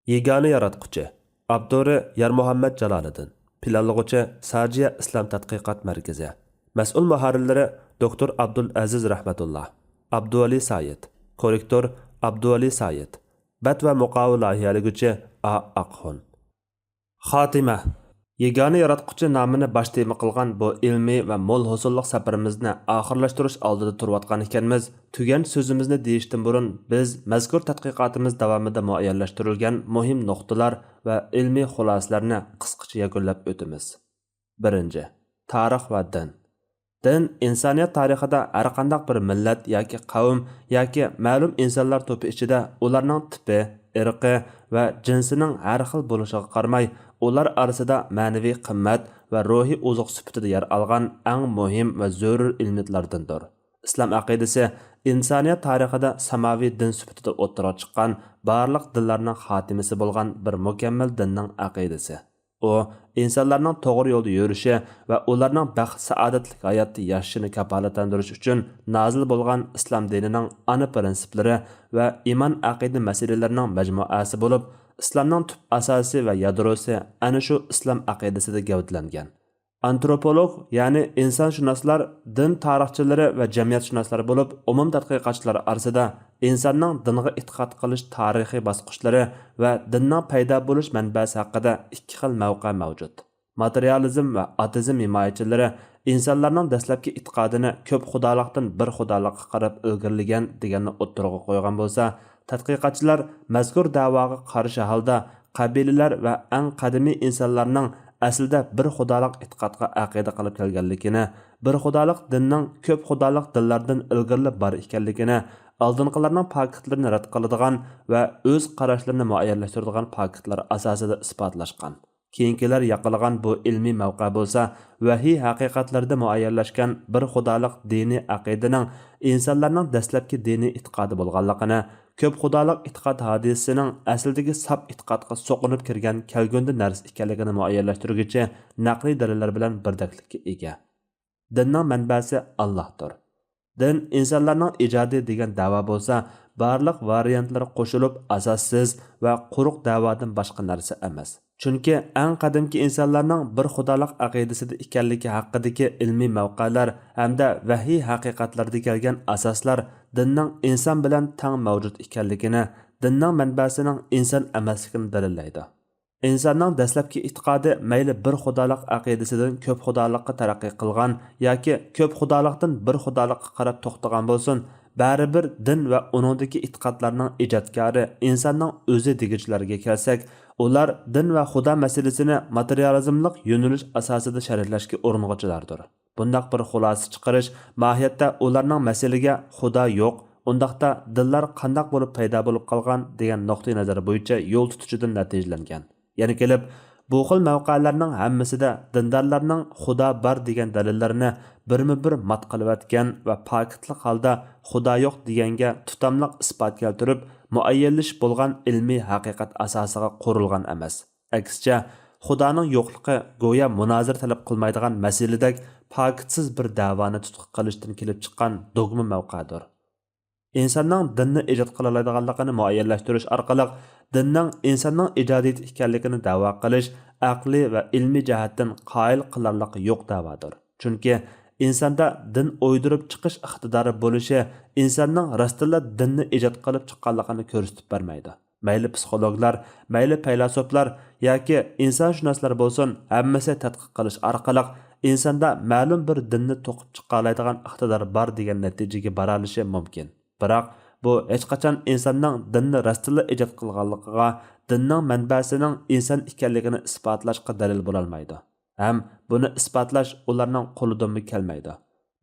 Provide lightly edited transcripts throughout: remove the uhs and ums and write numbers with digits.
Yegane yaratquchi Abduri Yarmuhammad Jaloliddin Planlag'uchi Sajiya Islom tadqiqot markazi Mas'ul muharrirlari Dr. Abdul Aziz Rahmatullah Abduvali Sayed Korrektor Abduvali Sayed Bat va muqovil loyihaliguvchi A. Aqxon Xotima Yegane yaratquchi nomini bosh tema qilgan bu ilmiy va mo'l husulliq safarimizni oxirlashtirish oldida turayotgan ekanmiz. Tugan so'zimizni deyishdan burun biz mazkur tadqiqotimiz davomida muayyanlashtirilgan muhim nuqtalar va ilmiy xulosalarni qisqacha yakunlab o'tamiz. 1. Tarix va din. Din insoniyat tarixida har qanday bir millat yoki qavm yoki ma'lum insonlar to'pi ichida ularning tipi, irqi va jinsining har xil bo'lishiga qaramay ular orasida ma'naviy qimmat va ruhiy ozuq sifatida yer olgan eng muhim va zarur ilmlardandir. Islom aqidasi insoniyat tarixida samoviy din sifatida o'ttirib chiqqan barliq dinlarning xotimasi bo'lgan bir mukammal dinning aqidasi. U insonlarning to'g'ri yo'lda yurishi va ularning baxt saodatli hayotda yashashini kafolatlantirish uchun nozil bo'lgan islom dinining ana prinsiplari va iymon aqida masalalarining majmuasi bo'lib, islomning tub asosi va yadrosi ana shu islom aqidasida gavdalangan. Antropolog, ya'ni insonshunoslar, din tarixchilari va jamiyatshunoslar bo'lib, umum tadqiqotchilar orasida insonning dinga e'tiqod qilish tarixiy bosqichlari va dinning paydo bo'lish manbasi haqida ikki xil mavqe mavjud. Materializm va ateizm himoyachilari insonlarning dastlabki e'tiqodini ko'p xudolikdan bir xudolikqa qarab ilgirlagan deganni o'ttirg'a qo'ygan bo'lsa, tadqiqotchilar mazkur da'voga qarshi holda qabilalar va eng qadimiy insonlarning aslida bir xudolik e'tiqodga aqida qilib kelganligini, bir xudolik dinning ko'p xudolik dinlardan ilgirli bor ekanligini, oldinqilarning faktlarini rad qiladigan va o'z qarashlarini muayyanlashtiradigan faktlar asosida isbotlashgan. Keyingilar yaqilgan bu ilmiy mavqe bo'lsa, vahiy haqiqatlarda muayyanlashgan bir xudolik diniy aqidaning insonlarning dastlabki diniy e'tiqodi bo'lganligini, ko'p xudolik e'tiqod hodisasining aslidagi sap e'tiqodga so'qinib kirgan kelgunda narsa ekanligini muayyanlashtiruvchi naqliy dalillar bilan birdaklikka ega. Dinning manbasi Allohdir. Din insonlarning ijodi degan da'vo bo'lsa, barliq variantlari qo'shilib asossiz va quruq da'vodan boshqa narsa emas. Chunki eng qadimki insonlarning bir xudolik aqidasida ekanligi haqidagi ilmiy mavqelar hamda vahiy haqiqatlarda kelgan asoslar dinning inson bilan tang mavjud ekanligini, dinning manbasining inson emasligini dalillaydi. İnsanның dastlabki e'tiqodi mayli bir xudolik aqidasidan ko'p xudolikqa taraqqiy qilgan yoki ko'p xudolikdan bir xudolikqa qarab to'xtagan bo'lsin, baribir din va uningdagi e'tiqodlarning ijodkori insonning o'zi degichlarga kelsak, ular din va xudo masalasini materializmlik yo'nalish asosida sharhlashga urinuvchilardir. Bundaq bir xulosa chiqarish mohiyatda ularning masalaga xudo yo'q, undaqda dinlar qandaq bo'lib paydo bo'lib qolgan degan nuqtai nazar bo'yicha yo'l tutishdan natijalangan. Yani kelib, bu xil mavqelarning hammasida dindorlarning xudo bor degan dalillarini birma-bir mat qilib o'tgan va pokitlik holda xudo yo'q deganga tutamliq isbot keltirib, muayyanlish bo'lgan ilmiy haqiqat asosiga qurilgan emas. Aksicha, xudoning yo'qligi go'yo munozir talab qilmaydigan masaladak pokitsiz bir da'voni tutqi qilishdan kelib chiqqan dogma mavqedir. İnsanның dinni ijod qila oladiganligini muayyanlashtirish orqali dinning insonning ijodiyati ekanligini da'vo qilish aqliy va ilmiy jihatdan qoyil qilarliq yo'q da'vodir. Chunki insonda din o'ydirib chiqish iqtidori bo'lishi insonning rostila dinni ijod qilib chiqqanligini ko'rsatib bermaydi. Mayli psixologlar, mayli faylasuflar yoki insonshunoslar bo'lsin, hammasi tadqiq qilish orqali insonda ma'lum bir dinni to'qib chiqa oladigan iqtidor bor degan natijaga bora olishi mumkin. Biroq bu hech qachon insonning dinni rostila ijod qilganligiga, dinning manbasining inson ekanligini isbotlashga dalil bo'la olmaydi. Ham buni isbotlash ularning qo'lidan kelmaydi.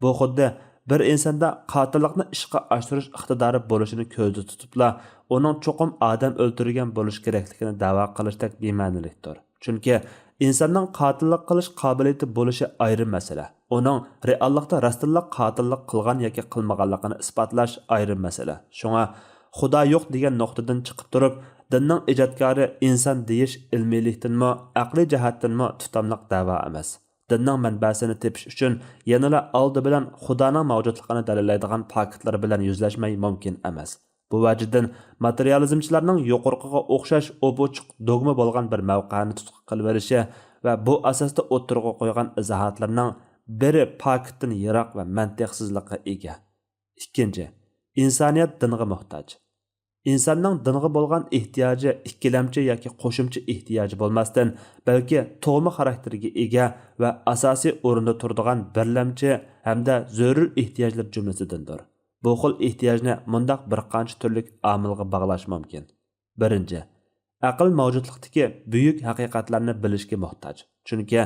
Bu xuddi bir insonda qotillikni ishga oshirish iqtidori bo'lishini ko'zda tutibla, uning cho'qim odam o'ldirgan bo'lish kerakligini da'vo qilishdek bema'nilikdir. Chunki insonning qotillik qilish qobiliyati bo'lishi ayrim masala. Uning reallikda rostilla qotillik qilgan yoki qilmaganligini isbotlash ayrim masala. Shunga xudo yo'q degan nuqtadan chiqib turib, dinning ijodkori inson deyish ilmiylikdanmi, aqliy jihatdanmi tutamliq da'vo emas. Dinning manbasini tepish uchun yanada oldi bilan xudoning mavjudligini dalillaydigan faktlar bilan yuzlashmay mumkin emas. Bu vajidan materializmchilarning yuqorqiga o'xshash o'pochiq dogma bo'lgan bir mavqani tutqi qilib verishi va bu asosda o'ttirg'a qo'ygan izohatlarning biri pakitdan yiroq va mantiqsizlikqa ega. Ikkinchi, insoniyat dinga muhtoj. İnsanның dinga bo'lgan ehtiyoji ikkilamchi yoki qo'shimcha ehtiyoji bo'lmasdan, balki to'g'ma xarakterga ega va asosiy o'rinda turadigan birlamchi hamda zarur ehtiyojlar jumlasidandir. Bu xil ehtiyojni mundaq bir qancha turlik omilga bog'lash mumkin. Birinchi, aql mavjudlikdagi buyuk haqiqatlarni bilishga muhtoj. Chunki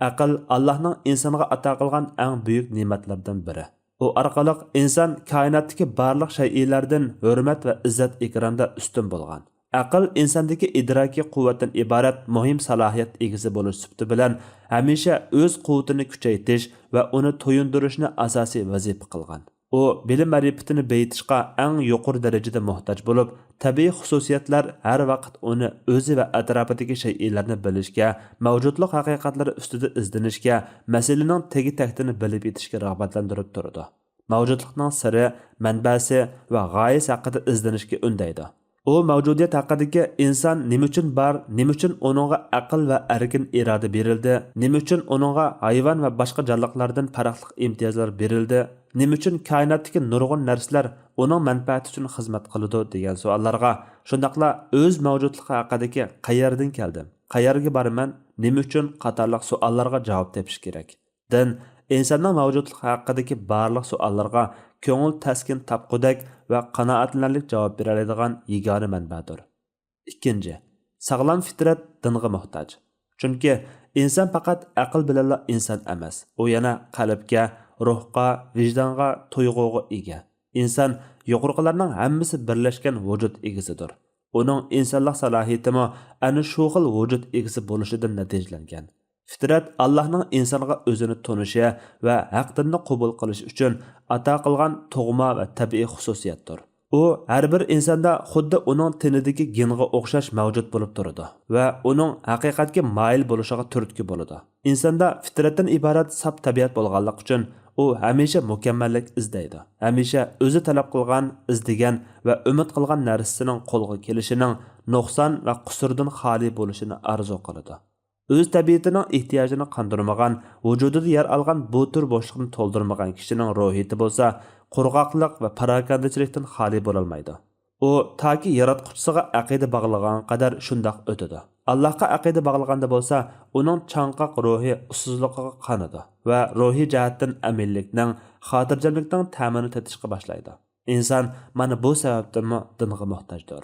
aql Allohning insonga ato qilgan eng buyuk ne'matlardan biri. U orqali inson koinotdagi barliq shaylardan hurmat va izzat ekranda ustun bo'lgan. Aql insondagi idrokiy quvvatdan iborat muhim salohiyat egasi bo'lish sifati bilan hamisha o'z quvvatini kuchaytirish va uni to'yindirishni asosiy vazifa qilgan. U bilim ma'rifatini beyitishga eng yuqori darajada muhtoj bo'lib, tabiiy xususiyatlar har vaqt uni o'zi va atrofidagi shaylarni bilishga, mavjudlik haqiqatlari ustida izlanishga, masalaning tegi-taktini bilib yetishga rag'batlantirib turadi. Mavjudlikning siri, manbasi va g'oyasi haqida izlanishga undaydi. U mavjudiyat haqidagi inson nima uchun bor, nima uchun uningga aql va erkin iroda berildi, nima uchun uningga hayvon va boshqa jonliqlardan farqli imtiyozlar berildi, nima uchun koinotdagi nurg'un narsalar uning manfaati uchun xizmat qiladi degan savollarga, shundaqla o'z mavjudligi haqidagi qayerdan keldim, qayerga boraman, nima uchun qatorliq savollarga javob topish kerak. Din insonning mavjudligi haqidagi barliq savollarga ko'ngil taskin topqudak va qanoatlanarlik javob bera oladigan yagona manbadir. Ikkinchi, sog'lom fitrat dinga muhtoj. Chunki inson faqat aql bilan inson emas, u yana qalbga, ruhga, vijdonga, tuyg'uga ega. Inson yuqorqilarning hammasi birlashgan vujud egasidir. Uning insonlik salohiyatimi ana shu xil vujud egasi bo'lishidan natijalangan. Fitrat Allohning insonga o'zini tonishi va haq dinni qabul qilish uchun ato qilgan tug'ma va tabiiy xususiyatdir. U har bir insonda xuddi uning tenidagi genga o'xshash mavjud bo'lib turadi va uning haqiqatga moyil bo'lishiga turtki bo'ladi. Insonda fitratdan iborat saf tabiat bo'lganligi uchun u hamisha mukammallik izlaydi. Hamisha o'zi talab qilgan, izlagan va umid qilgan narsasining qo'lga kelishining nuqson va qusurdan xoli bo'lishini orzu qiladi. O'z tabiatining ehtiyojini qondirmagan, vujudida yer olgan bu tur bo'shliqni to'ldirmagan kishining ruhiyati bo'lsa, qurg'oqlik va parokandachilikdan xoli bo'la olmaydi. U toki yaratquchisiga aqida bog'lagan qadar shundoq o'tadi. Allohga aqida bog'laganda bo'lsa, uning chanqoq ruhi usuzligiga qanadi va ruhiy jihatdan amillikning, xotirjamlikning ta'minini tetishga boshlaydi. Inson mana bu sababdan dinga muhtojdir.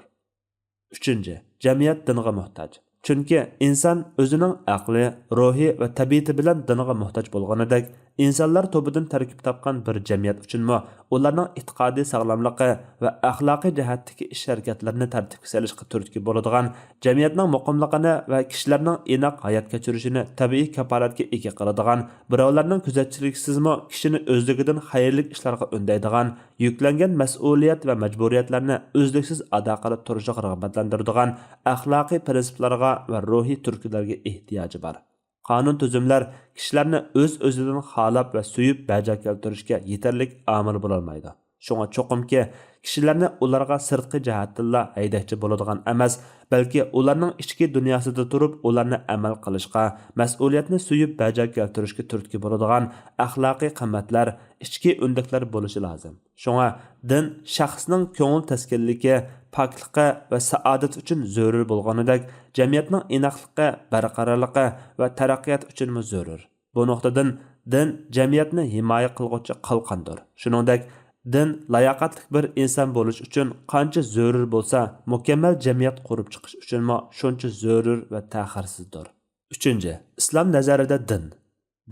Uchinchi, jamiyat dinga muhtoj. Chunki inson o'zining aqli, ruhi va tabiati bilan dinga muhtoj bo'lganidek, insonlar to'pidan tarkib topgan bir jamiyat uchunmi ularning e'tiqodiy sog'lomligi va axloqiy jihatdagi ish-harakatlarini tartibga solishga turtki bo'ladigan jamiyatning muqimligini va kishilarning inoq hayot kechirishini tabiiy kafolatga ega qiladigan, birovlarning kuzatchiliksizmi kishini o'zligidan xayrli ishlarga undaydigan, yuklangan mas'uliyat va majburiyatlarni o'zliksiz ado qilib turishga rag'batlantiradigan axloqiy prinsiplarga va ruhiy turkilarga ehtiyoji bor. Qonun tuzumlar kishilarni o'z-o'zidan xalab va suyib bajo keltirishga yetarlik omil bo'la olmaydi. Shunga cho'qimki, kishilarni ularga sirtqi jihatdan haydakchi bo'ladigan emas, balki ularning ichki dunyosida turib, ularni amal qilishga, mas'uliyatni suyib bajo keltirishga turtki bo'ladigan axloqiy qimmatlar, ichki undaklar bo'lishi lozim. Shunga din shaxsning ko'ngil taskinligi, pokligi va saodat uchun zarur bo'lganidek, jamiyatning inoqligi, barqarorligi va taraqqiyot uchun zarur. Bu nuqtadan din jamiyatni himoya qiluvchi qalqondir. Shuningdek, din layoqatli bir inson bo'lish uchun qancha zarur bo'lsa, mukammal jamiyat qurib chiqish uchun shuncha zarur va ta'xirsizdir. Uchinchi, islom nazarida din.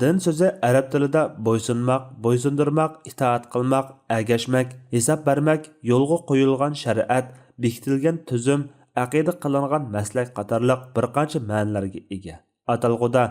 Din so'zi arab tilida bo'ysunmoq, bo'ysundirmoq, itoat qilmoq, ergashmak, hisob bermak, yo'lga qo'yilgan shariat, bekitilgan tuzum, aqida qilingan maslak qatorliq bir qancha ma'nolarga ega. Atalg'uda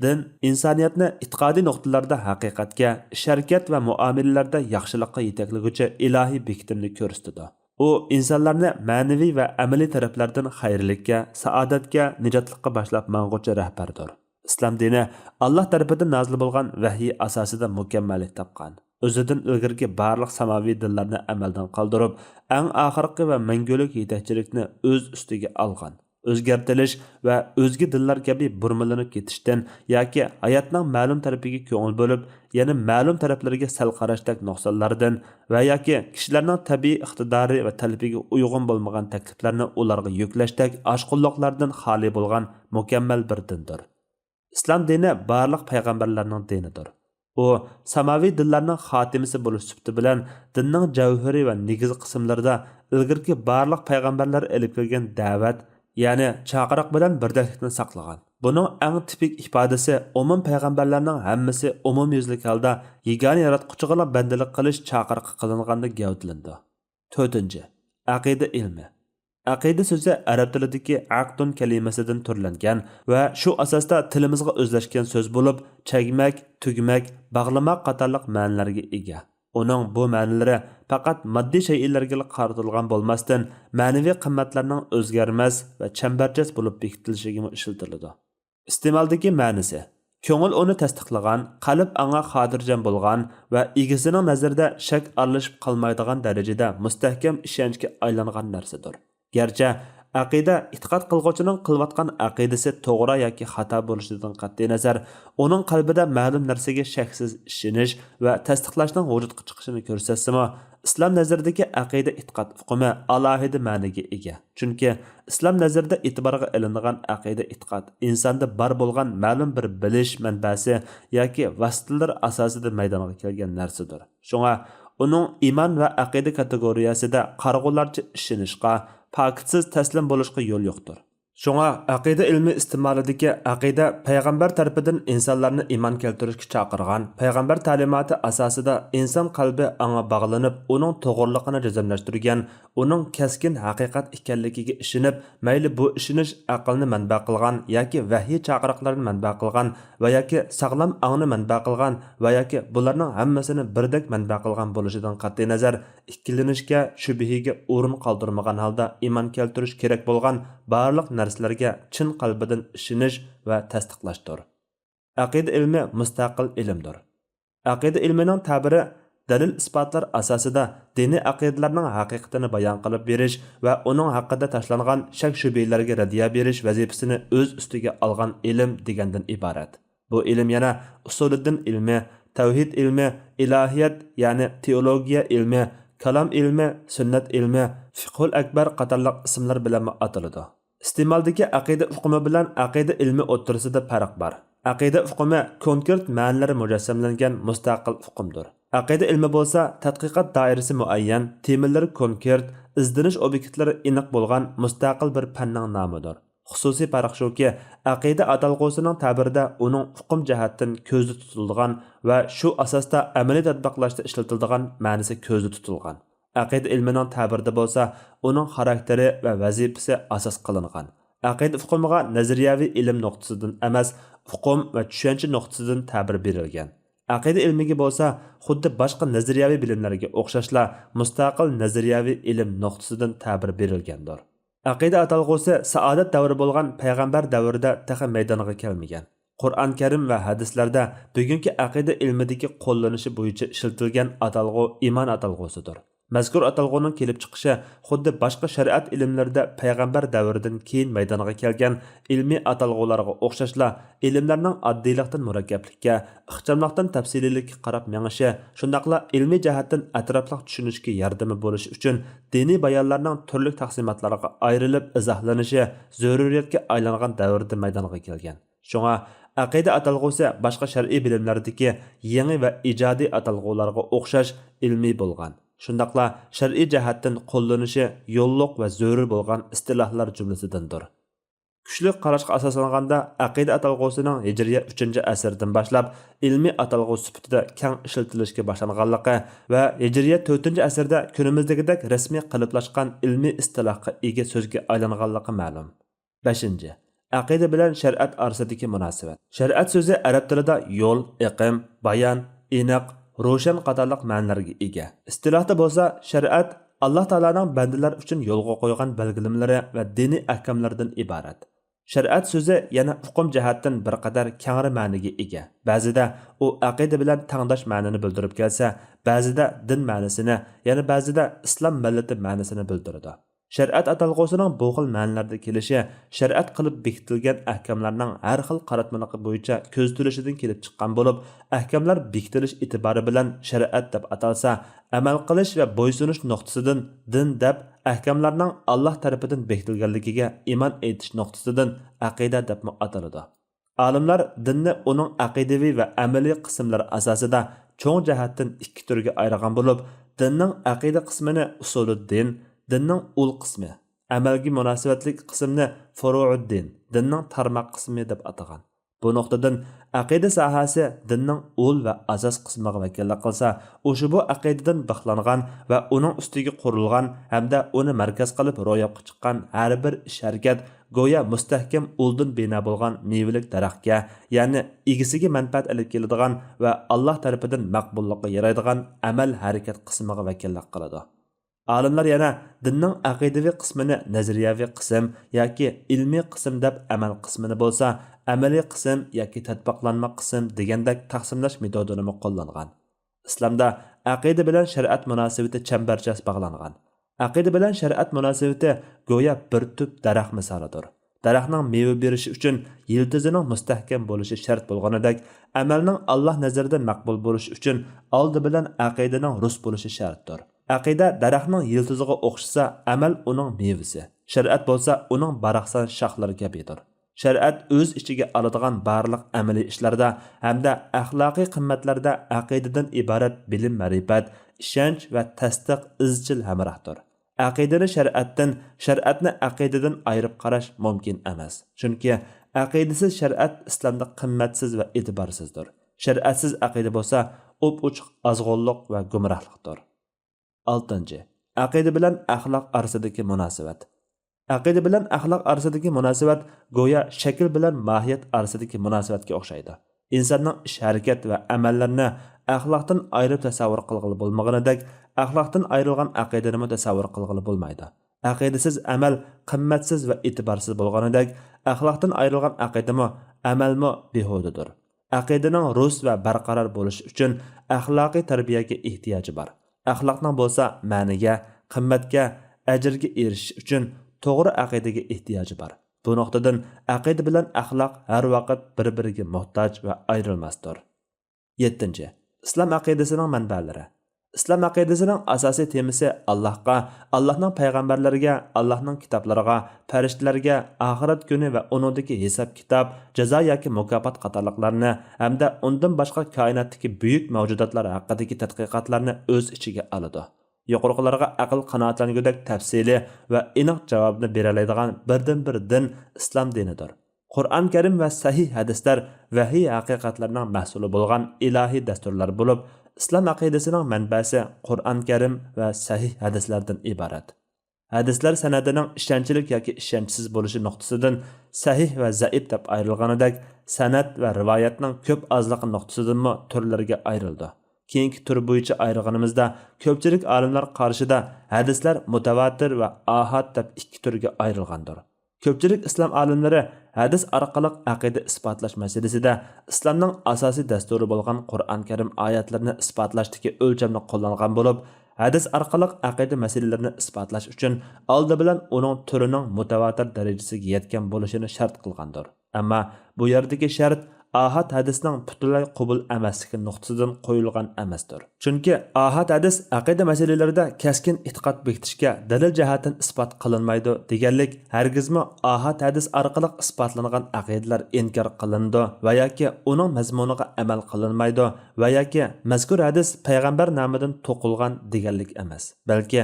din insoniyatni e'tiqodiy nuqtalarda haqiqatga, ish-harakat va muomalalarda yaxshilikqa yetaklaguvchi ilohiy bekitimni ko'rsatadi. U insonlarni ma'naviy va amaliy taraflardan xayrlikka, saodatga, nijotlikqa boshlab mang'uvchi rahbardir. Islom dini Alloh tarafidan nozil bo'lgan vahiy asosida mukammallik topgan. o'zidan ilgirki barliq samaviy dinlarni amaldan qoldirib, eng oxirgi va mangulik yetakchilikni o'z ustiga olgan. O'zgartirish va o'zga dinlar kabi burmalanib ketishdan yoki hayotning ma'lum tarafiga ko'ngil bo'lib, yana ma'lum taraflariga sal qarashdak nuqsonlardan va yoki kishilarning tabiiy iqtidori va talabiga uyg'un bo'lmagan takliflarni ularga yuklashdek oshqulliqlardan xoli bo'lgan mukammal bir dindir. Islom dini barliq payg'ambarlarning dinidir. U samaviy dinlarning xotimasi bo'lish sifati bilan dinning javhari va negiz qismlarida ilgirki barliq payg'ambarlar ilib kelgan da'vat, ya'ni chaqiriq bilan birdaklikni saqlagan. Buning eng tipik ifodasi umum payg'ambarlarning hammasi umumyuzlik holda yagona yaratquchiga bandalik qilish chaqiriqi qilinganda gavdalandi. 4. Aqida ilmi. Aqida so'zi arab tilidagi aqdun kalimasidan turlangan va shu asosda tilimizga o'zlashgan so'z bo'lib, chagmak, tugmak, bog'lamoq qatorliq ma'nolarga ega. Uning bu ma'nolari faqat moddiy shaylarga qaratilgan bo'lmasdan, ma'naviy qimmatlarning o'zgarmas va chambarchas bo'lib bekitilishiga ishlatiladi. Iste'moldagi ma'nosi: ko'ngil uni tasdiqlagan, qalb anga xotirjam bo'lgan va egasining nazarida shak aralashib qolmaydigan darajada mustahkam ishonchga aylangan narsadir. Gerçi aqida e'tiqod qilguvchining qilayotgan aqidasi to'g'ri yoki xato bo'lishidan qat'iy nazar, uning qalbida ma'lum narsaga shaksiz ishonish va tasdiqlashning vujudga chiqishini ko'rsatsimi, islom nazaridagi aqida e'tiqod hukmi alohida ma'noga ega. Chunki islom nazarida e'tiborga ilinadigan aqida e'tiqod insonda bor bo'lgan ma'lum bir bilish manbasi yoki vositalar asosida maydonga kelgan narsadir. Shunga uning iymon va aqida kategoriyasida qarg'ularcha ishonishga, pakitsiz taslim bo'lishga yo'l yo'qdir. Shunga aqida ilmi iste'molidagi aqida payg'ambar tarafidan insonlarni iymon keltirishga chaqirgan, payg'ambar ta'limoti asosida inson qalbi anga bog'lanib, uning to'g'riliqini jazmlashtirgan, uning keskin haqiqat ekanligiga ishonib, mayli bu ishonish aqlni manba qilgan yoki vahiy chaqiriqlarini manba qilgan va yoki sog'lom ongni manba qilgan va yoki bularning hammasini birdek manba qilgan bo'lishidan qat'iy nazar, ikkilanishga, shubhiga o'rin qoldirmagan holda iymon keltirish kerak bo'lgan barliq narsalarga chin qalbidan ishonish va tasdiqlashdir. Aqida ilmi mustaqil ilmdir. Aqida ilmining ta'biri dalil isbotlar asosida diniy aqidalarning haqiqatini bayon qilib berish va uning haqida tashlangan shak shubhalarga raddiya berish vazifasini o'z ustiga olgan ilm degandan iborat. Bu ilm yana usuliddin ilmi, tavhid ilmi, ilohiyat ya'ni teologiya ilmi, kalam ilmi, sunnat ilmi, fiqhul akbar qatorliq ismlar bilan ataladi. Iste'moldagi aqida hukmi bilan aqida ilmi o'rtasida farq bor. Aqida hukmi konkret ma'nolari mujassamlangan mustaqil hukmdir. Aqida ilmi bo'lsa, tadqiqot doirasi muayyan, temalari konkret, izdanish obyektlari aniq bo'lgan mustaqil bir fanning nomidir. Xususiy farq shuki, aqida atalg'usining ta'birida uning hukm jihatdan ko'zda tutilgan va shu asosda amaliy tatbiqlashda ishlatiladigan ma'nosi ko'zda tutilgan. Aqida ilmining ta'birida bo'lsa, uning xarakteri va vazifasi asos qilingan. Aqida hukmiga nazariyaviy ilm nuqtasidan emas, hukm va tushuncha nuqtasidan ta'bir berilgan. Aqida ilmiga bo'lsa, xuddi boshqa nazariyaviy bilimlarga o'xshashla mustaqil nazariyaviy ilm nuqtasidan ta'bir berilgandir. Aqida atalg'usi saodat davri bo'lgan payg'ambar davrida taxa maydoniga kelmagan. Qur'on Karim va hadislarda bugungi aqida ilmidagi qo'llanishi bo'yicha ishlatilgan atalg'u iymon atalg'usidir. Mazkur atalg'uning kelib chiqishi xuddi boshqa shariat ilmlarida payg'ambar davridan keyin maydoniga kelgan ilmiy atalg'ularga o'xshashla ilmlarning oddiylikdan murakkablikka, ixchamlikdan tafsiliylikka qarab mengishi, shundaqla ilmiy jihatdan atrofliq tushunishga yordami bo'lishi uchun diniy bayonlarning turli taqsimotlarga ayrilib izohlanishi zaruriyatga aylangan davrda maydoniga kelgan. Shunga aqida atalg'usi boshqa shar'iy bilimlardagi yangi va ijodiy atalg'ularga o'xshash ilmiy bo'lgan. Shundaqla shar'iy jihatdan qo'llanishi yo'lliq va zarur bo'lgan istilohlar jumlasidandir. Kuchli qarashga asoslanganda aqida atalg'usining Hijriya 3-asrdan boshlab ilmiy atalg'u sifatida keng ishlatilishga boshlanganligi va Hijriya 4-asrda kunimizdagidek rasmiy qiliblashgan ilmiy istilohga ega so'zga aylanganligi ma'lum. 5. Aqida bilan shariat orasidagi munosabat. Shariat so'zi arab tilida yo'l, iqim, bayon, aniq, ro'shan qatorliq ma'nolarga ega. Istilohda bo'lsa, shariat Alloh taolaning bandalar uchun yo'lga qo'ygan belgilamalari va diniy ahkomlardan iborat. Shariat so'zi yana uqum jihatdan bir qadar kengri ma'niga ega. Ba'zida u aqida bilan tangdosh ma'nini bildirib kelsa, ba'zida din ma'nisini, yana ba'zida islom millati ma'nisini bildiradi. Shariat atalg'usining bu xil ma'nolarda kelishi shariat qilib bekitilgan ahkamlarning har xil qaratmaligi bo'yicha ko'z turishidan kelib chiqqan bo'lib, ahkamlar bekitilish e'tibori bilan shariat deb atalsa, amal qilish va bo'ysunish nuqtasidan din deb, ahkamlarning Alloh tarafidan bekitilganligiga iymon etish nuqtasidan aqida deb ataladi. Olimlar dinni uning aqidaviy va amaliy qismlari asosida cho'ng jihatdan ikki turga ayirgan bo'lib, dinning aqida qismini usuluddin, dinning ul qismi, amalga munosabatlik qismni furuuddin, dinning tarmoq qismi deb atagan. Bu nuqtadan aqida sohasi dinning ul va asos qismiga vakillik qilsa, ushbu aqidadan bixlangan va uning ustiga qurilgan hamda uni markaz qilib ro'yobga chiqqan har bir ish harakat go'yo mustahkam uldan bino bo'lgan mevalik daraxtga, ya'ni egisiga manfaat olib keladigan va Alloh tarafidan maqbullikqa yaraydigan amal harakat qismiga vakillik qiladi. Olimlar yana dinning aqidaviy qismini nazariyaviy qism yoki ilmiy qism deb, amal qismini bo'lsa amaliy qism yoki tatbiqlanma qism degandek taqsimlash metodini qo'llangan. Islomda aqida bilan shariat munosabati chambarchas bog'langan. Aqida bilan shariat munosabati go'yo bir tub daraxt misolidir. Daraxtning meva berishi uchun yildizining mustahkam bo'lishi shart bo'lganidek, amalning Alloh nazarida maqbul bo'lishi uchun oldi bilan aqidaning rus bo'lishi shartdir. Aqida daraxtning yildiziga o'xshasa, amal uning mevasi. Shariat bo'lsa uning baraqsan shoxlari kabidir. Shariat o'z ichiga oladigan barliq amaliy ishlarda hamda axloqiy qimmatlarda aqidadan iborat bilim, ma'rifat, ishonch va tasdiq izchil hamrohdir. Aqidani shariatdan, shariatni aqidadan ayirib qarash mumkin emas. Chunki aqidasiz shariat islomda qimmatsiz va e'tiborsizdir. Shariatsiz aqida bo'lsa, o'p-ochiq azg'onlik va gumrohlikdir. 6. Aqida bilan axloq orasidagi munosabat. Aqida bilan axloq orasidagi munosabat go'yo shakl bilan mohiyat orasidagi munosabatga o'xshaydi. Insonning ish, harakat va amallarini axloqdan ayirib tasavvur qilg'ili bo'lmaganidek, axloqdan ayrilgan aqidani tasavvur qilg'ili bo'lmaydi. Aqidasiz amal qimmatsiz va e'tiborsiz bo'lganidek, axloqdan ayrilgan aqidami, amalmi behudadir. Aqidaning rus va barqaror bo'lishi uchun axloqiy tarbiyaga ehtiyoji bor. Axloqning bo'lsa ma'niga, qimmatga, ajrga erishish uchun to'g'ri aqidaga ehtiyoji bor. Bu nuqtadan aqida bilan axloq har vaqt bir-biriga muhtoj va ayrilmasdir. 7. Islom aqidasining manbalari. Islom aqidasining asosiy temasi Allohga, Allohning payg'ambarlariga, Allohning kitoblariga, farishtalarga, oxirat kuni va uningdagi hisob kitob, jazo yoki mukofot qatorliqlarni hamda undan boshqa koinotdagi buyuk mavjudotlar haqidagi tadqiqotlarni o'z ichiga oladi. Yuqoriqilarga aql qanoatlangudek tafsili va aniq javobni bera oladigan birdan-bir din islom dinidir. Qur'on Karim va sahih hadislar vahiy haqiqatlarning mahsuli bo'lgan ilohiy dasturlar bo'lib, islom aqidasining manbasi Qur'on Karim va sahih hadislardan iborat. Hadislar sanadining ishonchlik yoki ishonchsiz bo'lishi nuqtasidan sahih va zaif deb ayrilganidek, sanad va rivoyatning ko'p ozligi nuqtasidanmi turlarga ayrildi. Keyingi tur bo'yicha ayirganimizda ko'pchilik olimlar qarshida hadislar mutavatir va ahad deb ikki turga ayrilgandir. Ko'pchilik islom olimlari hadis orqali aqida isbotlash masalasida islomning asosiy dasturi bo'lgan Qur'on Karim oyatlarini isbotlashdagi o'lchamni qo'llangan bo'lib, hadis orqali aqida masalalarini isbotlash uchun oldi bilan uning turining mutavatir darajasiga yetgan bo'lishini shart qilgandir. Ammo bu yerdagi shart ahad hadisning butunlay qabul emasligi nuqtasidan qo'yilgan emasdir. Chunki ahad hadis aqida masalalarida keskin e'tiqod bekitishga dalil jihatdan isbot qilinmaydi deganlik, hargizmi ahad hadis orqali isbotlangan aqidalar inkor qilindi va yoki uning mazmuniga amal qilinmaydi va yoki mazkur hadis payg'ambar nomidan to'qilgan deganlik emas. Balki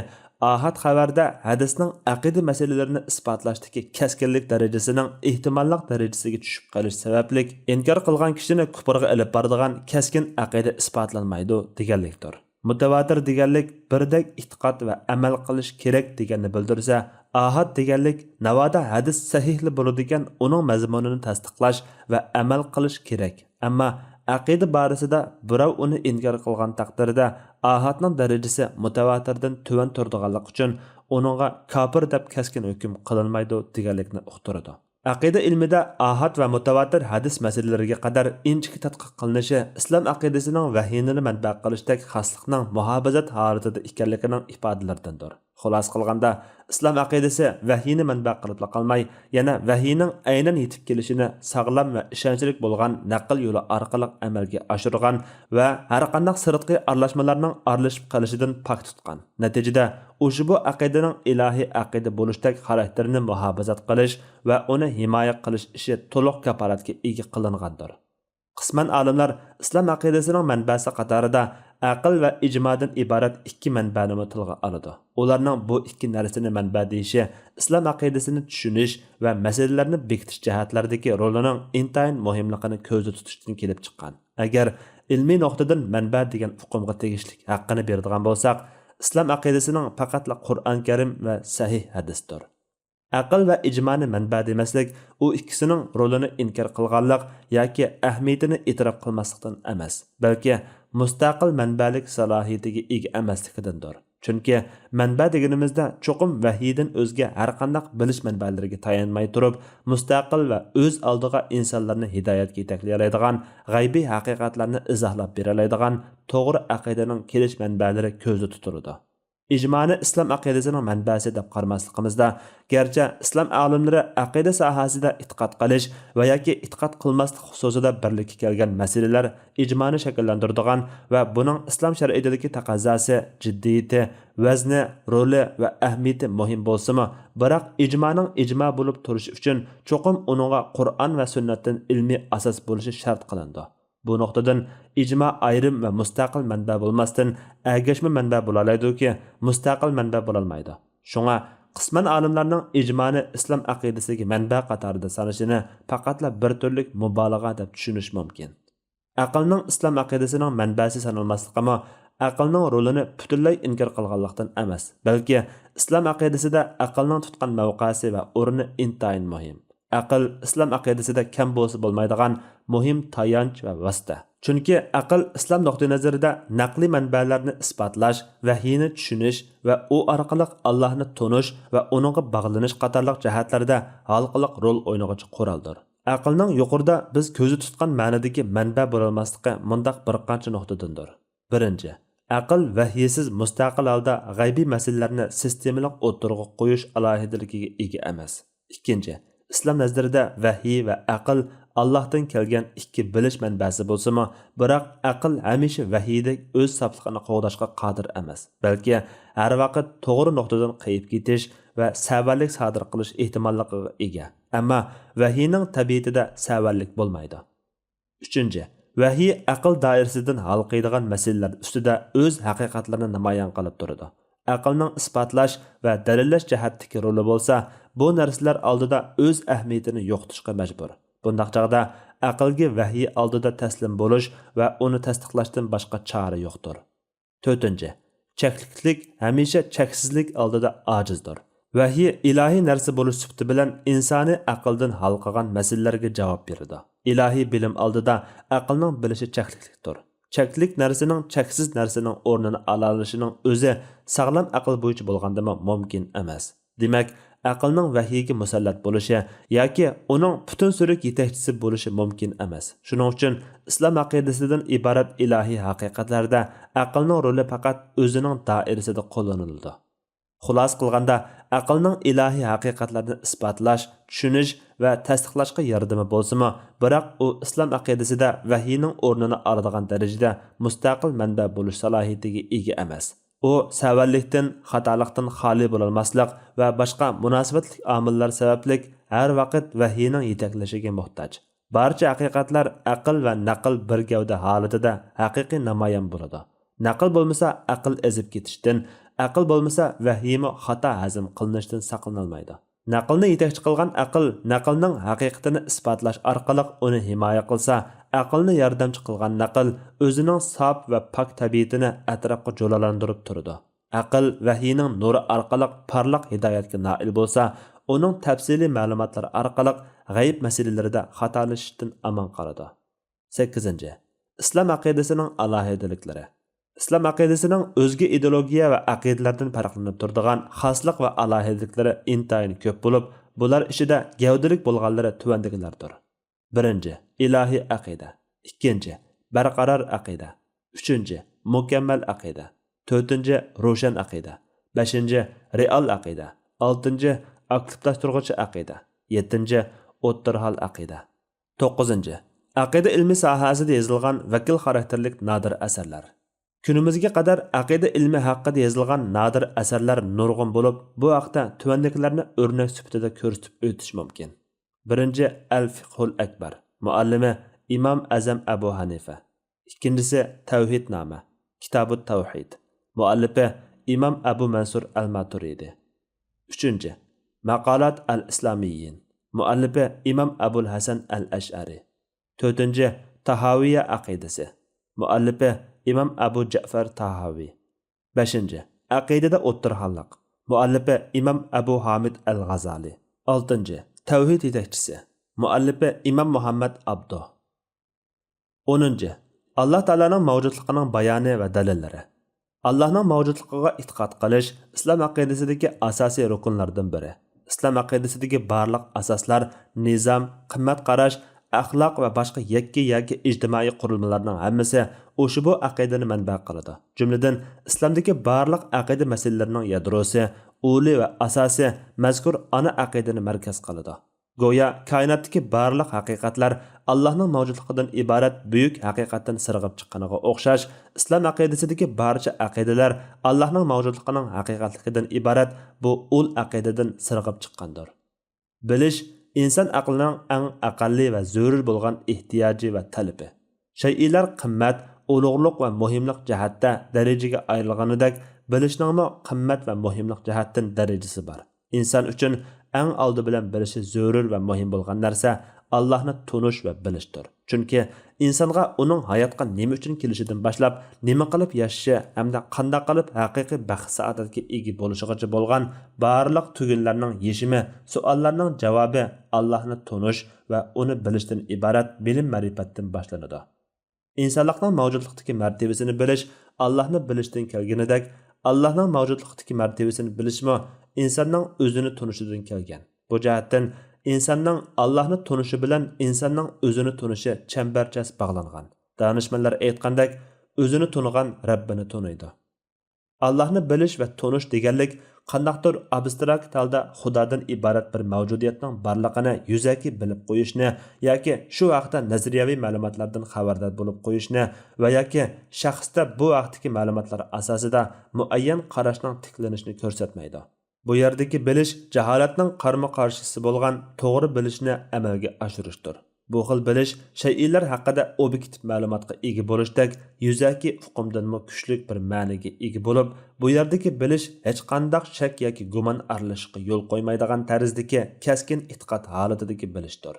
ahad xabarda hadisning aqida masalalarini isbotlashdagi keskinlik darajasining ehtimollik darajasiga tushib qolish sababli inkor qilgan kishini kufrga ilib boradigan keskin aqida isbotlanmaydi deganlikdir. Mutavatir deganlik birdek e'tiqod va amal qilish kerak deganni bildirsa, ahad deganlik navoda hadis sahihli bo'ladigan uning mazmunini tasdiqlash va amal qilish kerak. Ammo aqida borasida birov uni inkor qilgan taqdirda ahadning darajasi mutavatirdan tuvan turadiganlik uchun uningga kofir deb keskin hukm qilinmaydi deganlikni uqtiradi. Aqida ilmida ahad va mutawatir hadis masalalariga qadar inchik tadqiq qilinishi islom aqidasining vahiyini manba qilishdek xoslikning muhofazat holatida ekanligining ifodalaridandir. Xulos qilganda, islom aqidasi vahiyni manba qilib qolmay, yana vahiyning aynan yetib kelishini sog'lom va ishonchli bo'lgan naql yo'li orqali amalga oshirgan va har qanday sirtqi aralashmalarning aralashib qolishidan pok tutgan. Natijada ushbu aqidaning ilohiy aqida bo'lishdek xarakterini muhofazat qilish va uni himoya qilish ishi to'liq kafolatga ega qilingandir. Qisman olimlar islom aqidasining manbasi qatorida aql va ijmodan iborat ikki manbani tilga oladi. Ularning bu ikki narsani manba deyishi islom aqidasini tushunish va masalalarni bekitish jihatlaridagi rolining intayin muhimligini ko'zda tutishdan kelib chiqqan. Agar ilmiy nuqtadan manba degan uqumga tegishli haqqini beradigan bo'lsak, islom aqidasining faqat Qur'on Karim va sahih hadisdir. Aql va ijmoni manba demaslik, u ikkisining rolini inkor qilganlik yoki ahamiyatini e'tirof qilmaslikdan emas, balki mustaqil manbalik salohiyatiga ega emasligidandir. Chunki manba deganimizda cho'qim vahiydan o'zga har qanday bilish manbalariga tayanmay turib, mustaqil va o'z oldiga insonlarni hidoyatga yetaklay oladigan, g'aybiy haqiqatlarni izohlab bera oladigan to'g'ri aqidaning kelish manbalari ko'zda tutiladi. İcmani islom aqidasining manbasi deb qaramasligimizda, garchi islom olimlari aqida sohasida e'tiqod qilish va yoki e'tiqod qilmaslik xususida birlikka kelgan masalalar ijmoni shakllantiradigan va buning islom shariatidagi taqozosi, jiddiyati, vazni, roli va ahamiyati muhim bo'lsa-mu, biroq ijmoning ijmo bo'lib turishi uchun cho'qim uningga Qur'on va sunnatdan ilmiy asos bo'lishi shart qilindi. Bu nuqtadan ijmo ayrim va mustaqil manba bo'lmasdan ergashma manba bo'lalaydi-ki, mustaqil manba bo'lolmaydi. Shunga qisman olimlarning ijmoni islom aqidasiga manba qatorida sanashini faqatla bir turlik mubolag'a deb tushunish mumkin. Aqlning islom aqidasining manbasi sanalmasligi aqlning rolini butunlay inkor qilganlikdan emas, balki islom aqidasida aqlning tutgan mavqesi va o'rni intayin muhim. Aql islom aqidasida kam bo'lsa bo'lmaydigan muhim tayanch va vosita. Chunki aql islom nuqtai nazarida naqli manbalarni isbotlash, vahiyni tushunish va u orqali Allohni tonish va uningga bog'lanish qatorliq jihatlarda halqaliq rol o'ynag'uchi quroldir. Aqlning yuqorida biz ko'zi tutgan ma'nodagi manba bo'lolmasligi mundaq bir qancha nuqtadandir. Birinchi, aql vahiysiz mustaqil holda g'aybiy masalalarni sistemalik o'tirg'a qo'yish alohidaligiga ega emas. Ikkinchi, islom nazarida vahiy va aql Allohdan kelgan ikki bilish manbasi bo'lsa-mu, biroq aql hamisha vahiydek o'z safligini qo'g'dashga qodir emas, balki har vaqt to'g'ri nuqtadan qayib ketish va savallik sodir qilish ehtimolligiga ega. Ammo vahiyning tabiatida savallik bo'lmaydi. Uchinchi, vahiy aql doirasidan hal qiladigan masalalar ustida o'z haqiqatlarini namoyon qilib turadi. Aqlning isbotlash va dalillash jihatdagi roli bo'lsa, bu narsalar oldida o'z ahamiyatini yo'qotishga majbur. Bundaq chaqda aqlga vahiy oldida taslim bo'lish va uni tasdiqlashdan boshqa chora yo'qdir. 4. Chekliklik hamisha cheksizlik oldida ojizdir. Vahiy ilohiy narsa bo'lish sifati bilan insoniy aqldan hal qilgan masalalarga javob beradi. Ilohiy bilim oldida aqlning bilishi chekliklikdir. Cheklik narsaning cheksiz narsaning o'rnini olishining o'zi sog'lom aql bo'yicha bo'lgandimi mumkin emas. Demak, aqlning vahiyga musallat bo'lishi yoki uning butun surik yetakchisi bo'lishi mumkin emas. Shuning uchun islom aqidasidan iborat ilohiy haqiqatlarda aqlning roli faqat o'zining doirasida qo'llaniladi. Xulos qilganda, aqlning ilohiy haqiqatlarni isbotlash, tushunish va tasdiqlashga yordami bo'lsa-mu, biroq u islom aqidasida vahiyning o'rnini oladigan darajada mustaqil manba bo'lish salohiyatiga ega emas. U savallikdan, xatolikdan xoli bo'lolmaslik va boshqa munosabatli omillar sababli har vaqt vahiyning yetaklashiga muhtoj. Barcha haqiqatlar aql va naql bir gavda holatida haqiqiy namoyon bo'ladi. Naql bo'lmasa aql ezib ketishdan, aql bo'lmasa vahiymi xato hazm qilinishdan saqlanolmaydi. Naqlni yetakchi qilgan aql naqlning haqiqatini isbotlash orqali uni himoya qilsa, aqlni yordamchi qilgan naql o'zining sof va pok tabiatini atrofga jo'lalantirib turadi. Aql vahiyning nuri orqali parlaq hidoyatga noil bo'lsa, uning tafsiliy ma'lumotlari orqali g'ayb masalalarida xatolashishdan aman qoladi. 8. Islom aqidasining alohidaliklari. Islom aqidasining o'zga ideologiya va aqidalardan farqlanib turadigan xoslik va alohidaliklari intayin ko'p bo'lib, bular ishida gavdilik bo'lganlari tuvandagilardir. 1. İlahi aqida. 2. Barqaror aqida. 3. Mukammal aqida. 4. Ro'shan aqida. 5. Real aqida. 6. Aktivlashtiruvchi aqida. 7. O'ttirhal aqida. 9. Aqida ilmi sohasida yozilgan vakil xarakterlik nodir asarlar. Kunimizga qadar aqida ilmi haqida yozilgan nodir asarlar nurg'un bo'lib, bu haqda tuvandagilarni o'rnak sifatida ko'rsatib o'tish mumkin. 1. Al-Fiqhul Akbar. Muallimi İmam Azam Abu Hanifa. 2. Tavhidnoma. Kitabut Tavhid. Muallifi İmam Abu Mansur Al-Maturidi. 3. Maqalat al-Islamiyyin. Muallifi İmam Abul Hasan Al-Ash'ari. 4. Tahaviya aqidasi. Muallifi İmam Abu Ja'far Tahavi. 5. Aqidada o'ttirhanliq. Muallifi İmam Abu Hamid Al-Ghazali. 6. Tavhid yetakchisi. Muallifi İmam Muhammad Abdo. 10. Allah Taalaning mavjudligining bayoni va dalillari. Allahning mavjudligiga e'tiqod qilish islom aqidasidagi asosiy rukunlardan biri. İslam aqidasidagi barliq asoslar, nizam, qimmat qarash, axloq va boshqa yakka ijtimoiy qurilmalarning hammasi o'sha bu aqidani manba qiladi. Jumladan, islomdagi barliq aqida masalalarining yadrosi, uli va asosi mazkur ana aqidani markaz qiladi. Go'yo koinotdagi barliq haqiqatlar Allohning mavjudligidan iborat buyuk haqiqatdan sirg'ib chiqqaniga o'xshash, islom aqidasidagi barcha aqidalar Allohning mavjudligining haqiqatligidan iborat bu ul aqidadan sirg'ib chiqqandir. Bilish inson aqlining eng aqalli va zarur bo'lgan ehtiyoji va talabi. Shay'lar qimmat, ulug'liq va muhimlik jihatda darajaga ayrilganidek, bilishning qimmat va muhimlik jihatdan darajasi bor. İnsan uchun eng oldi bilan bilishi zarur va muhim bo'lgan narsa Allohni tunish va bilishdir. Chunki insonga uning hayotga nima uchun kelishidan boshlab, nima qilib yashashi hamda qanday qilib haqiqiy baxt saodatga ega bo'lishigacha bo'lgan barliq tugunlarning yechimi, savollarning javobi Allohni tunish va uni bilishdan iborat bilim ma'rifatdan boshlanadi. İnsanlıqning mavjudlikdagi martabasini bilish Allohni bilishdan kelganidek, Allohning mavjudlikdagi martabasini bilishmi insonning o'zini tunishidan kelgan. Bu jihatdan insonning Allohni tunishi bilan insonning o'zini tunishi chambarchas bog'langan. Danishmanlar aytgandek, o'zini tunigan Rabbini tuniydi. Allohni bilish va tunish deganlik qandaqdir abstrakt holda Xudodan iborat bir mavjudiyatning borligini yuzaki bilib qo'yishni yoki shu vaqtda nazariyaviy ma'lumotlardan xabardor bo'lib qo'yishni va yoki shaxsda bu vaqtdagi ma'lumotlar asosida muayyan qarashning tiklanishini ko'rsatmaydi. Bu yerdagi bilish jaholatning qarama-qarshisi bo'lgan to'g'ri bilishni amalga oshirishdir. Bu xil bilish shay'lar haqida obyektiv ma'lumotga ega bo'lishdek yuzaki uqumdanmi kuchli bir ma'noga ega bo'lib, bu yerdagi bilish hech qanday shak yoki gumon aralashishiga yo'l qo'ymaydigan tarzdagi keskin e'tiqod holatidagi bilishdir.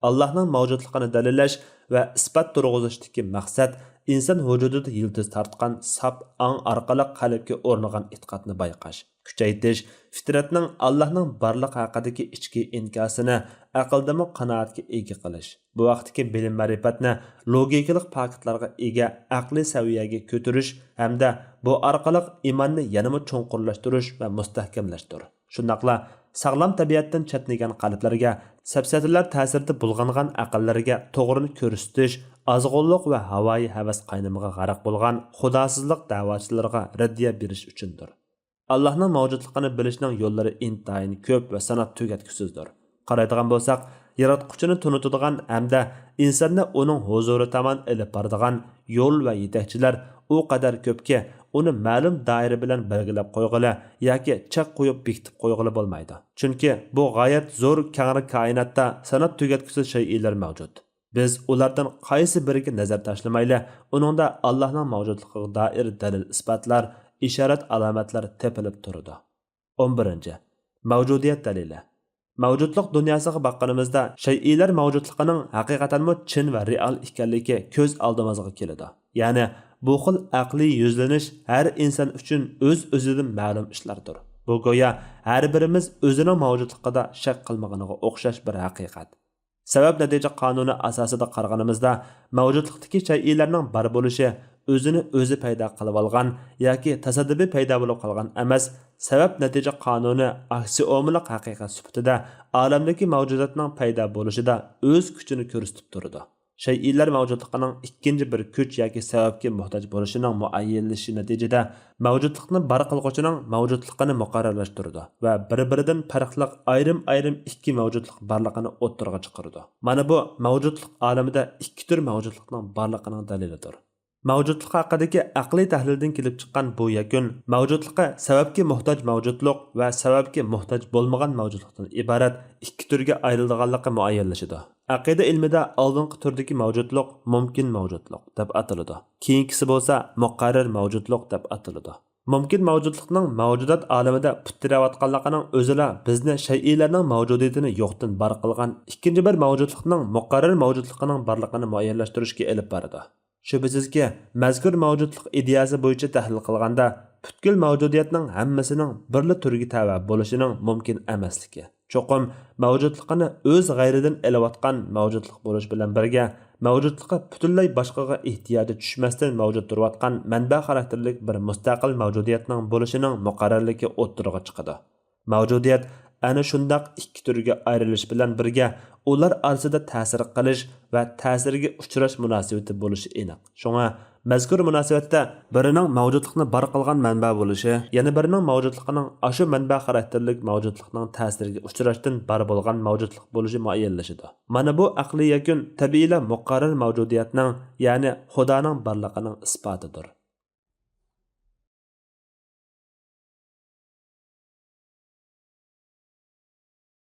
Allohning mavjudligini dalillash va isbot turg'izishdagi maqsad inson vujudida yildiz tortgan sap ang orqali qalbga o'rnagan e'tiqodni bayqash, kuchaytirish, fitratning Allohning barliq haqidagi ichki inkosini aqldami qanoatga ega qilish. Bu vaqtdagi bilim ma'rifatni logikalik faktlarga ega aqliy saviyaga ko'tarish hamda bu orqali iymonni yanada cho'nqurlashtirish va mustahkamlashtir. Shundaqla sog'lom tabiatdan chatnagan qalblarga, safsatalar ta'sirida bulg'angan aqllariga to'g'rini ko'rsatish, azg'unliq va havoyi havas qaynamiga g'arq bo'lgan xudosizlik da'vochilarga raddiya berish uchundir. Allohning mavjudligini bilishning yo'llari intayin ko'p va sanab tugatkusizdir. Qaraydigan bo'lsak, yaratquchini tunutadigan hamda insonni uning huzuri tomon ilib boradigan yo'l va yetakchilar u qadar ko'pki, uni ma'lum doira bilan belgilab qo'yg'ili yoki chaq qo'yib bekitib qo'yg'ili bo'lmaydi. Chunki bu g'oyat zo'r kangri koinotda sanab tugatkusiz shay'lar mavjud. Biz ulardan qaysi biriga nazar tashlamayli, uningda Allohning mavjudligiga doir dalil isbotlar, ishorat alomatlar tepilib turadi. 11. Mavjudiyat dalili. Mavjudlik dunyosiga boqqanimizda shay'lar mavjudligining haqiqatanmi chin va real ekanligi ko'z oldimizga keladi. Ya'ni bu xil aqliy yuzlanish har inson uchun o'z-o'zidan ma'lum ishlardir. Bu go'yo har birimiz o'zining mavjudligida shak qilmaganiga o'xshash bir haqiqat. Sabab natija qonuni asosida qaraganimizda mavjudlikdagi shay'larning bor bo'lishi o'zini o'zi paydo qilib olgan yoki tasaddubiy paydo bo'lib qolgan emas, sabab natija qonuni aksiomalik haqiqat sifatida olamdagi mavjudotning paydo bo'lishida o'z kuchini ko'rsatib turadi. Shay'iylar mavjudligining ikkinchi bir kuch yoki sababga muhtoj bo'lishining muayyanlashishi natijada mavjudlikni bar qilg'uchining mavjudligini muqarrarlashtiradi va bir-biridan farqli ayrim ikki mavjudlik borligini o'ttirg'a chiqaradi. Mana bu mavjudlik olamida ikki tur mavjudlikning borligining dalilidir. Mavjudlik haqidagi aqliy tahlildan kelib chiqqan bu yakun mavjudlikqa sababga muhtoj mavjudlik va sababga muhtoj bo'lmagan mavjudlikdan iborat ikki turga ayrilganligi muayyanlashadi. Aqida ilmida oldingi turdagi mavjudlik mumkin mavjudlik deb ataladi. Keyingisi bo'lsa muqarrar mavjudlik deb ataladi. Mumkin mavjudlikning mavjudot olamida putirayotganligining o'zila bizni shay'iylarning mavjudiyatini yo'qdan bar qilgan ikkinchi bir mavjudlikning muqarrar mavjudligining borligini muayyanlashtirishga elib boradi. Shubhisizki, mazkur mavjudlik ideyasi bo'yicha tahlil qilganda butkul mavjudiyatning hammasining birli turga tava bo'lishining mumkin emasligi. Cho'qim mavjudlikni o'z g'ayridan elayotgan mavjudlik bo'lish bilan birga mavjudlikqa butunlay boshqaga ehtiyoji tushmasdan mavjud turayotgan manba xarakterlik bir mustaqil mavjudiyatning bo'lishining muqarrarligi o'ttirg'a chiqadi. Mavjudiyat ana shundoq ikki turga ayrilish bilan birga ular orasida ta'sir qilish va ta'sirga uchrash munosabati bo'lishi aniq. Shunga mazkur munosabatda birining mavjudlikni bar qilgan manba bo'lishi, yana birining mavjudligining ashu manba xarakterlik mavjudlikning ta'siriga uchrashdan bar bo'lgan mavjudlik bo'lishi muayyanlashadi. Mana bu aqliy yakun tabiiyla muqarrar mavjudiyatning, ya'ni Xudoning borligining isbotidir.